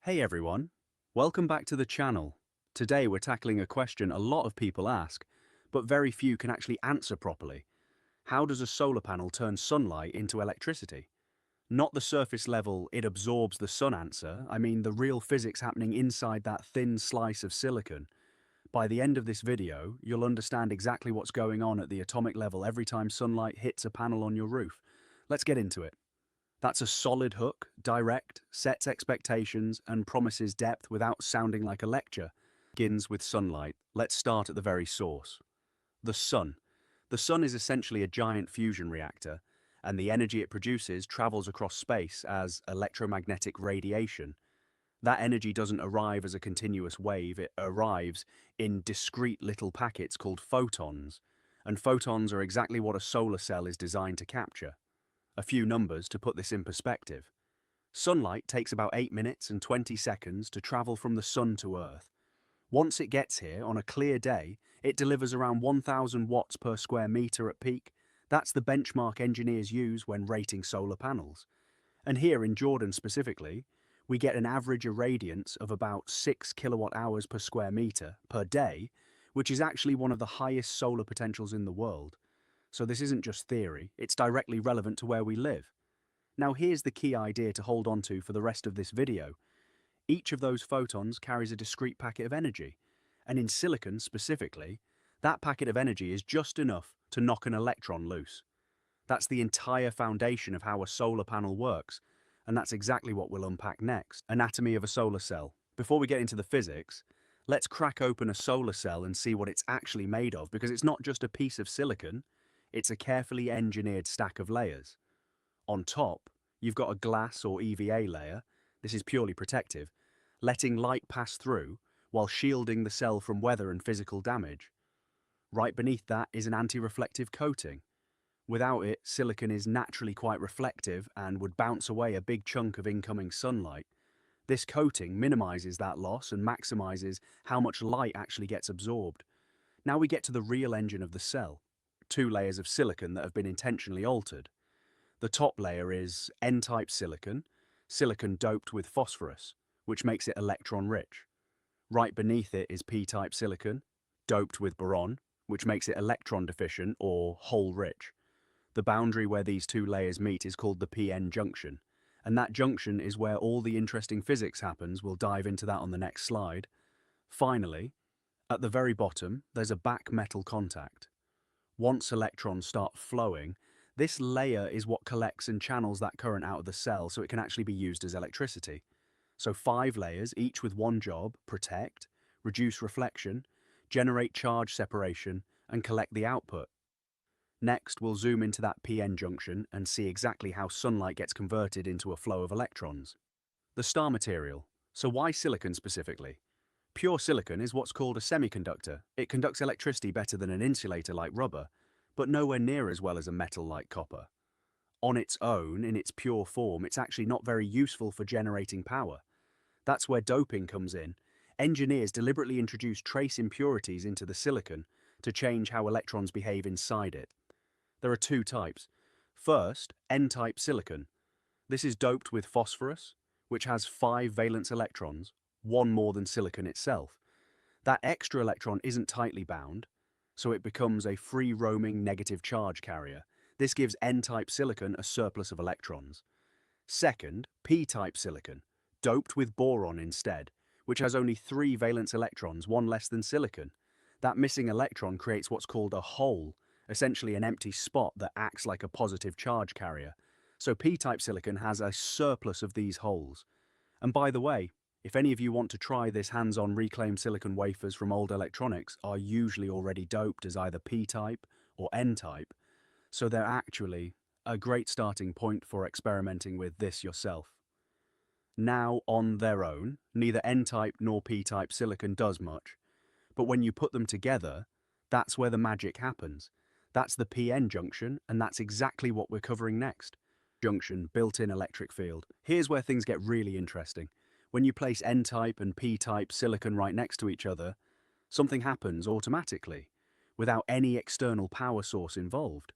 Hey everyone, welcome back to the channel. Today we're tackling a question a lot of people ask, but very few can actually answer properly. How does a solar panel turn sunlight into electricity? Not the surface level, it absorbs the sun answer, I mean the real physics happening inside that thin slice of silicon. By the end of this video, you'll understand exactly what's going on at the atomic level every time sunlight hits a panel on your roof. Let's get into it. That's a solid hook, direct, sets expectations, and promises depth without sounding like a lecture. Begins with sunlight. Let's start at the very source. The sun. The sun is essentially a giant fusion reactor, and the energy it produces travels across space as electromagnetic radiation. That energy doesn't arrive as a continuous wave, it arrives in discrete little packets called photons, and photons are exactly what a solar cell is designed to capture. A few numbers to put this in perspective. Sunlight takes about 8 minutes and 20 seconds to travel from the sun to Earth. Once it gets here, on a clear day, it delivers around 1000 watts per square meter at peak. That's the benchmark engineers use when rating solar panels. And here in Jordan specifically, we get an average irradiance of about 6 kilowatt hours per square meter per day, which is actually one of the highest solar potentials in the world. So this isn't just theory, it's directly relevant to where we live. Now here's the key idea to hold on to for the rest of this video. Each of those photons carries a discrete packet of energy, and in silicon specifically, that packet of energy is just enough to knock an electron loose. That's the entire foundation of how a solar panel works, and that's exactly what we'll unpack next. Anatomy of a solar cell. Before we get into the physics, let's crack open a solar cell and see what it's actually made of, because it's not just a piece of silicon, it's a carefully engineered stack of layers. On top, you've got a glass or EVA layer. This is purely protective, letting light pass through while shielding the cell from weather and physical damage. Right beneath that is an anti-reflective coating. Without it, silicon is naturally quite reflective and would bounce away a big chunk of incoming sunlight. This coating minimizes that loss and maximizes how much light actually gets absorbed. Now we get to the real engine of the cell. Two layers of silicon that have been intentionally altered. The top layer is N-type silicon, silicon doped with phosphorus, which makes it electron-rich. Right beneath it is P-type silicon, doped with boron, which makes it electron-deficient or hole-rich. The boundary where these two layers meet is called the P-N Junction, and that junction is where all the interesting physics happens. We'll dive into that on the next slide. Finally, at the very bottom, there's a back metal contact. Once electrons start flowing, this layer is what collects and channels that current out of the cell so it can actually be used as electricity. So 5 layers, each with one job: protect, reduce reflection, generate charge separation, and collect the output. Next, we'll zoom into that P-N junction and see exactly how sunlight gets converted into a flow of electrons. The star material. So why silicon specifically? Pure silicon is what's called a semiconductor. It conducts electricity better than an insulator like rubber, but nowhere near as well as a metal like copper. On its own, in its pure form, it's actually not very useful for generating power. That's where doping comes in. Engineers deliberately introduce trace impurities into the silicon to change how electrons behave inside it. There are 2 types. First, N-type silicon. This is doped with phosphorus, which has 5 valence electrons, one more than silicon itself. That extra electron isn't tightly bound, so it becomes a free-roaming negative charge carrier. This gives N-type silicon a surplus of electrons. Second, P-type silicon, doped with boron instead, which has only 3 valence electrons, one less than silicon. That missing electron creates what's called a hole, essentially an empty spot that acts like a positive charge carrier. So P-type silicon has a surplus of these holes. And by the way, if any of you want to try this, hands-on reclaimed silicon wafers from old electronics are usually already doped as either P-type or N-type, so they're actually a great starting point for experimenting with this yourself. Now, on their own, neither N-type nor P-type silicon does much, but when you put them together, that's where the magic happens. That's the P-N junction, and that's exactly what we're covering next. Junction, built-in electric field. Here's where things get really interesting. When you place N-type and P-type silicon right next to each other, something happens automatically, without any external power source involved.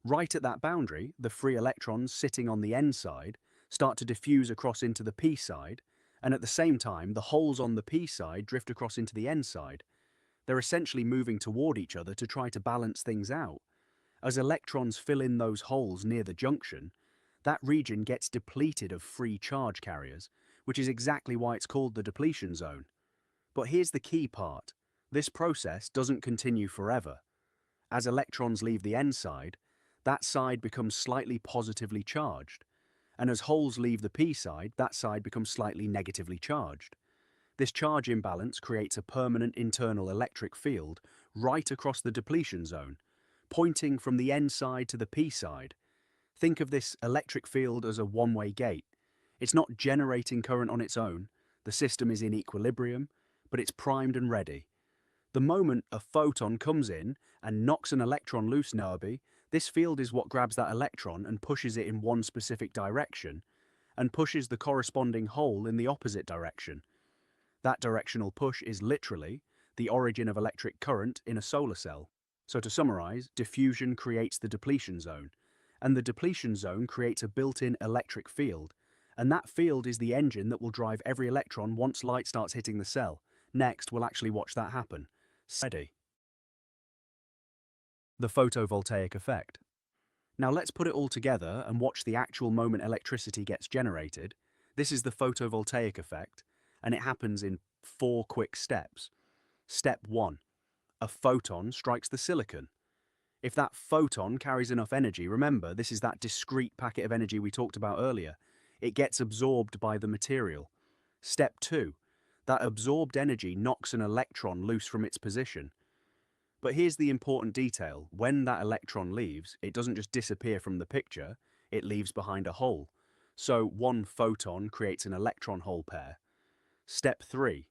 Right at that boundary, the free electrons sitting on the N side start to diffuse across into the P side, And at the same time, the holes on the P side drift across into the N side. They're essentially moving toward each other to try to balance things out. As electrons fill in those holes near the junction, that region gets depleted of free charge carriers, which is exactly why it's called the depletion zone. But here's the key part. This process doesn't continue forever. As electrons leave the N side, that side becomes slightly positively charged. And as holes leave the P side, that side becomes slightly negatively charged. This charge imbalance creates a permanent internal electric field right across the depletion zone, pointing from the N side to the P side. Think of this electric field as a one-way gate. It's not generating current on its own, the system is in equilibrium, but it's primed and ready. The moment a photon comes in and knocks an electron loose nearby, this field is what grabs that electron and pushes it in one specific direction, and pushes the corresponding hole in the opposite direction. That directional push is literally the origin of electric current in a solar cell. So to summarize, diffusion creates the depletion zone, and the depletion zone creates a built-in electric field, and that field is the engine that will drive every electron once light starts hitting the cell. Next, we'll actually watch that happen. Ready. The photovoltaic effect. Now let's put it all together and watch the actual moment electricity gets generated. This is the photovoltaic effect, and it happens in 4 quick steps. Step 1. A photon strikes the silicon. If that photon carries enough energy, remember, this is that discrete packet of energy we talked about earlier, it gets absorbed by the material. Step 2. That absorbed energy knocks an electron loose from its position. But here's the important detail. When that electron leaves, it doesn't just disappear from the picture, it leaves behind a hole. So one photon creates an electron-hole pair. Step 3,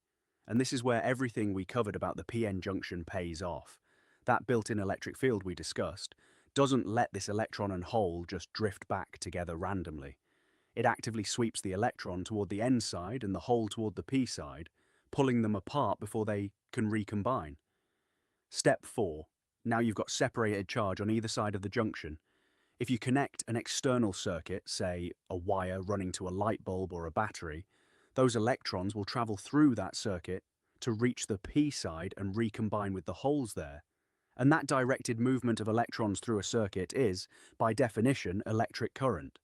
and this is where everything we covered about the P-N junction pays off. That built-in electric field we discussed doesn't let this electron and hole just drift back together randomly. It actively sweeps the electron toward the N side and the hole toward the P side, pulling them apart before they can recombine. Step 4. Now you've got separated charge on either side of the junction. If you connect an external circuit, say a wire running to a light bulb or a battery, those electrons will travel through that circuit to reach the P side and recombine with the holes there. And that directed movement of electrons through a circuit is, by definition, electric current.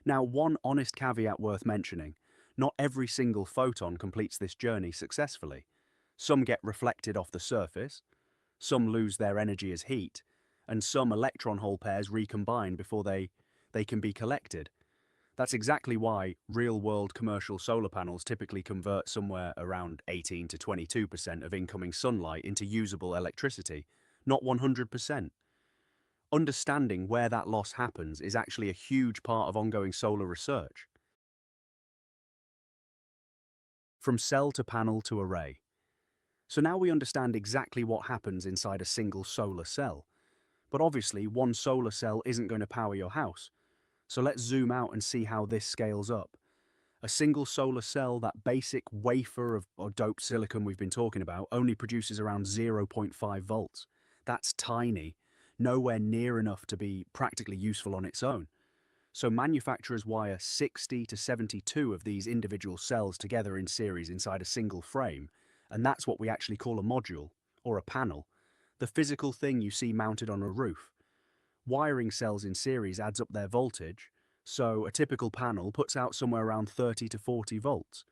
Now, one honest caveat worth mentioning, not every single photon completes this journey successfully. Some get reflected off the surface, some lose their energy as heat, and some electron-hole pairs recombine before they can be collected. That's exactly why real-world commercial solar panels typically convert somewhere around 18 to 22% of incoming sunlight into usable electricity, not 100%. Understanding where that loss happens is actually a huge part of ongoing solar research. From cell to panel to array. So now we understand exactly what happens inside a single solar cell. But obviously, one solar cell isn't going to power your house. So let's zoom out and see how this scales up. A single solar cell, that basic wafer of doped silicon we've been talking about, only produces around 0.5 volts. That's tiny, nowhere near enough to be practically useful on its own. So manufacturers wire 60 to 72 of these individual cells together in series inside a single frame, and that's what we actually call a module, or a panel, the physical thing you see mounted on a roof. Wiring cells in series adds up their voltage, so a typical panel puts out somewhere around 30 to 40 volts.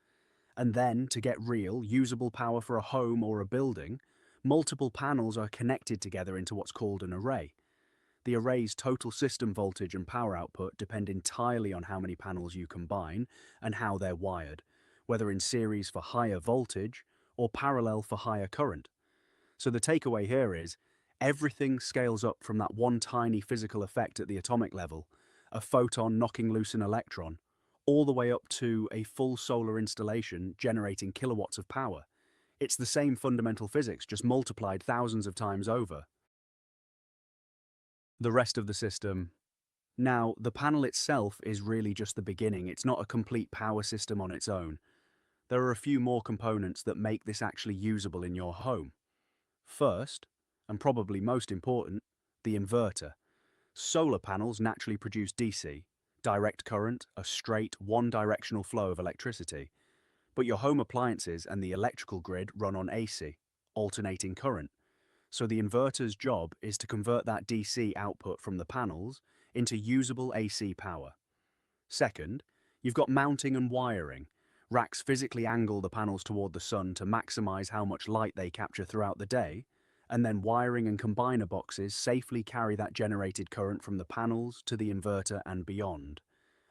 And then, to get real, usable power for a home or a building, multiple panels are connected together into what's called an array. The array's total system voltage and power output depend entirely on how many panels you combine and how they're wired, whether in series for higher voltage or parallel for higher current. So the takeaway here is, everything scales up from that one tiny physical effect at the atomic level, a photon knocking loose an electron, all the way up to a full solar installation generating kilowatts of power. It's the same fundamental physics, just multiplied thousands of times over. The rest of the system. Now, the panel itself is really just the beginning. It's not a complete power system on its own. There are a few more components that make this actually usable in your home. First, and probably most important, the inverter. Solar panels naturally produce DC, direct current, a straight, one-directional flow of electricity. But your home appliances and the electrical grid run on AC, alternating current. So the inverter's job is to convert that DC output from the panels into usable AC power. Second, you've got mounting and wiring. Racks physically angle the panels toward the sun to maximize how much light they capture throughout the day, and then wiring and combiner boxes safely carry that generated current from the panels to the inverter and beyond.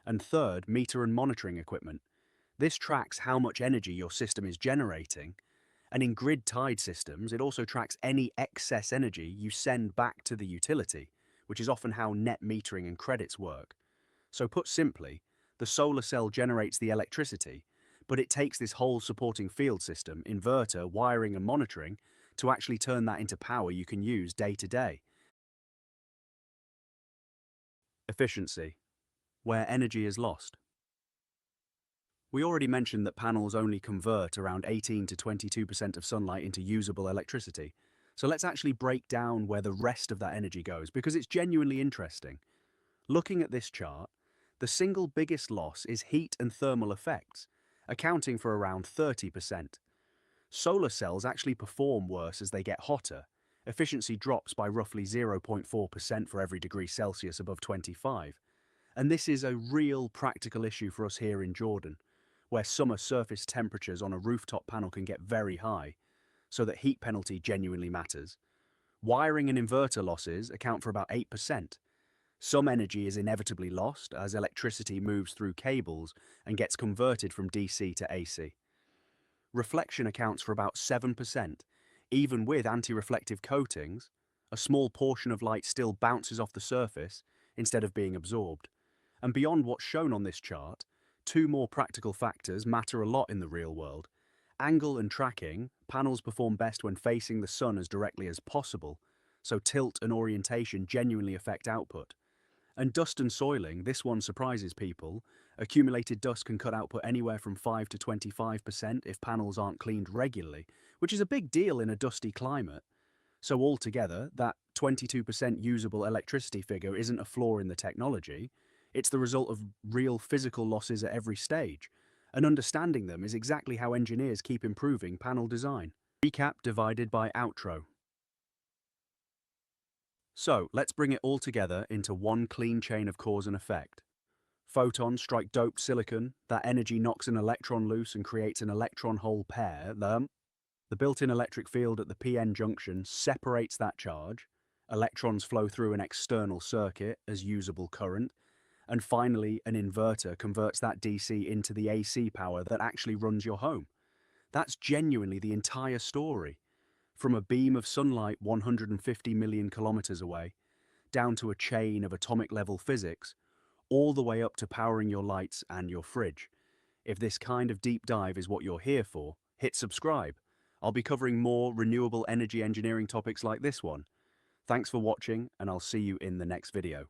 And third, meter and monitoring equipment. This tracks how much energy your system is generating, and in grid-tied systems, it also tracks any excess energy you send back to the utility, which is often how net metering and credits work. So put simply, the solar cell generates the electricity, but it takes this whole supporting field system, inverter, wiring and monitoring, to actually turn that into power you can use day to day. Efficiency, where energy is lost. We already mentioned that panels only convert around 18 to 22% of sunlight into usable electricity. So let's actually break down where the rest of that energy goes, because it's genuinely interesting. Looking at this chart, the single biggest loss is heat and thermal effects, accounting for around 30%. Solar cells actually perform worse as they get hotter. Efficiency drops by roughly 0.4% for every degree Celsius above 25. And this is a real practical issue for us here in Jordan, where summer surface temperatures on a rooftop panel can get very high, so that heat penalty genuinely matters. Wiring and inverter losses account for about 8%. Some energy is inevitably lost as electricity moves through cables and gets converted from DC to AC. Reflection accounts for about 7%. Even with anti-reflective coatings, a small portion of light still bounces off the surface instead of being absorbed. And beyond what's shown on this chart, two more practical factors matter a lot in the real world. Angle and tracking. Panels perform best when facing the sun as directly as possible, so tilt and orientation genuinely affect output. And dust and soiling, this one surprises people. Accumulated dust can cut output anywhere from 5 to 25% if panels aren't cleaned regularly, which is a big deal in a dusty climate. So altogether, that 22% usable electricity figure isn't a flaw in the technology. It's the result of real physical losses at every stage. And understanding them is exactly how engineers keep improving panel design. Recap divided by outro. So, let's bring it all together into one clean chain of cause and effect. Photons strike doped silicon, that energy knocks an electron loose and creates an electron-hole pair. The built-in electric field at the P-N junction separates that charge, electrons flow through an external circuit as usable current, and finally an inverter converts that DC into the AC power that actually runs your home. That's genuinely the entire story. From a beam of sunlight 150 million kilometers away, down to a chain of atomic-level physics, all the way up to powering your lights and your fridge. If this kind of deep dive is what you're here for, hit subscribe. I'll be covering more renewable energy engineering topics like this one. Thanks for watching, and I'll see you in the next video.